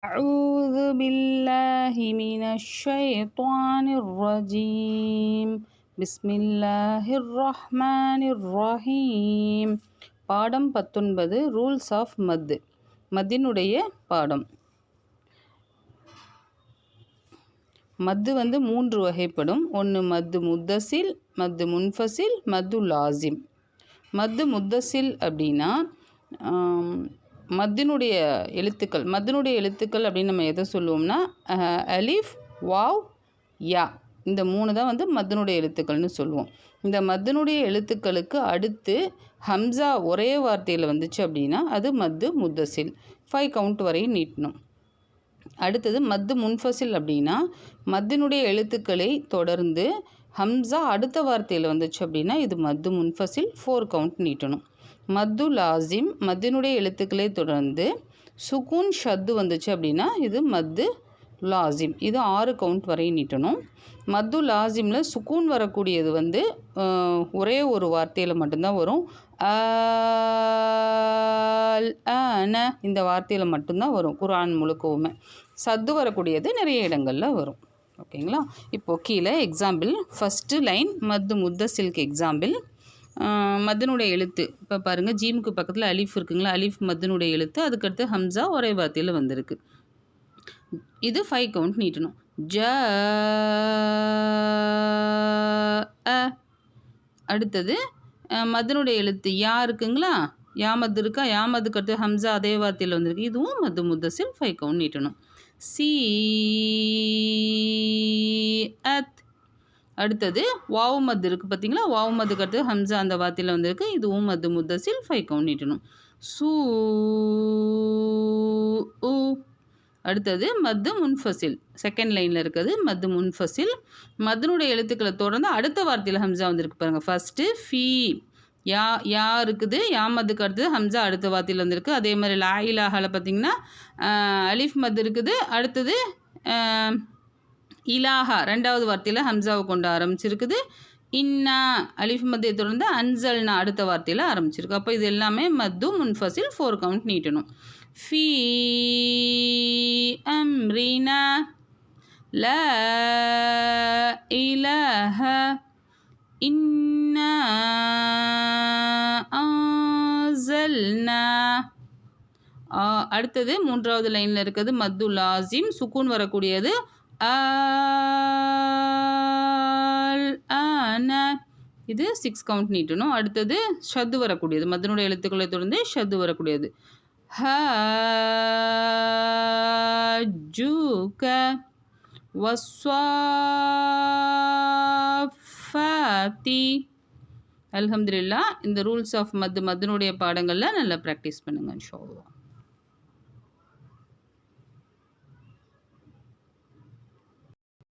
أعوذ بالله من الشيطان الرجيم بسم الله الرحمن الرحيم. பாடம் 19 rules of மத்தினுடைய பாடம். மத்து மூன்று வகைப்படும். ஒன்று மத்து முத்தசில், மத்து முன்ஃபசில், மத்து லாசிம். மத்து முத்தசில் அப்படின்னா மத்தினுடைய எழுத்துக்கள் அப்படின்னு நம்ம எதை சொல்லுவோம்னா அலிஃப், வாவ், யா, இந்த மூணு தான் மத்தினுடைய எழுத்துக்கள்னு சொல்லுவோம். இந்த மத்தினுடைய எழுத்துக்களுக்கு அடுத்து ஹம்சா ஒரே வார்த்தையில் வந்துச்சு அப்படின்னா அது மத்து முத்தசில். 5 கவுண்ட் வரையும் நீட்டணும். அடுத்தது மத்து முன்ஃபசில் அப்படின்னா மத்தினுடைய எழுத்துக்களை தொடர்ந்து ஹம்சா அடுத்த வார்த்தையில் வந்துச்சு அப்படின்னா இது மத்து முன்ஃபசில். 4 கவுண்ட் நீட்டணும். மத்து லாசிம் மத்தினுடைய எழுத்துக்களை தொடர்ந்து சுக்கூன் ஷத்து வந்துச்சு அப்படின்னா இது மத்து லாசிம். இது 6 கவுண்ட் வரையும் நீட்டணும். மத்து லாசிமில் சுக்கூன் வரக்கூடியது ஒரே ஒரு வார்த்தையில் மட்டும்தான் வரும். இந்த வார்த்தையில் மட்டும்தான் வரும் குர்ஆன் முழுக்கவுமே. சத்து வரக்கூடியது நிறைய இடங்களில் வரும். ஓகேங்களா? இப்போது கீழே எக்ஸாம்பிள். ஃபஸ்ட்டு லைன் மத்து முத்தசில்க்கு எக்ஸாம்பிள். மத்தினுடைய எழுத்து இப்போ பாருங்கள், ஜீமுக்கு பக்கத்தில் அலிஃப் இருக்குங்களா, அலிஃப் மத்தினுடைய எழுத்து, அதுக்கடுத்து ஹம்சா ஒரே வார்த்தையில் வந்திருக்கு. இது 5 கவுண்ட் நீட்டணும். அடுத்தது மத்தினுடைய எழுத்து யா இருக்குங்களா, யாமத்து இருக்கா, யாமத்துக்கு அடுத்து ஹம்சா அதே வார்த்தையில் வந்திருக்கு. இதுவும் மத்து முத்தசில். 5 கவுண்ட் நீட்டணும். சி அத். அடுத்தது வாவு மத்து இருக்குது பார்த்தீங்களா, வாவு மத்துக்கு அடுத்து ஹம்சா அந்த வார்த்தையில் வந்திருக்கு. இதுவும் மத்து முத்தசில். 5 கவுண்ட் நீட்டணும். சூ உ. அடுத்தது மத்து முன்ஃபசில். செகண்ட் லைனில் இருக்குது மத்து முன்ஃபசில். மத்தினுடைய எழுத்துக்களை தொடர்ந்து அடுத்த வார்த்தையில் ஹம்சா வந்திருக்கு பாருங்கள். ஃபஸ்ட்டு ஃபீ யா இருக்குது, யா மத்துக்கு அடுத்தது ஹம்சா அடுத்த வார்த்தையில் வந்திருக்கு. அதே மாதிரி லா இலாஹால பார்த்தீங்கன்னா அலிஃப் மத்து இருக்குது, அடுத்தது இலாஹா ரெண்டாவது வார்த்தையில் ஹம்சாவை கொண்டு ஆரம்பிச்சிருக்குது. இன்னா அலிஃப் மத்தை தொடர்ந்து அன்சல்னா அடுத்த வார்த்தையில் ஆரம்பிச்சிருக்கு. அப்போ இது எல்லாமே மத்து முன்ஃபசில். 4 கவுண்ட் நீட்டணும். ஃபீ அம்ரினா லா இலாஹ இன்னா அன்சல்னா. அடுத்தது மூன்றாவது லைனில் இருக்கிறது மத்து லாசிம், சுக்கூன் வரக்கூடியது. இது 6 கவுண்ட் நீட்டணும். அடுத்தது ஷத்து வரக்கூடியது, மத்தினுடைய எழுத்துக்களை தொடர்ந்து ஷத்து வரக்கூடியது. ஹஜ்ஜுக வஸ்ஸாஃபாத்தி. அல்ஹம்துலில்லாஹ். இந்த ரூல்ஸ் ஆஃப் மத்தினுடைய பாடங்களில் நல்லா ப்ராக்டிஸ் பண்ணுங்கள் இன்ஷா அல்லாஹ்.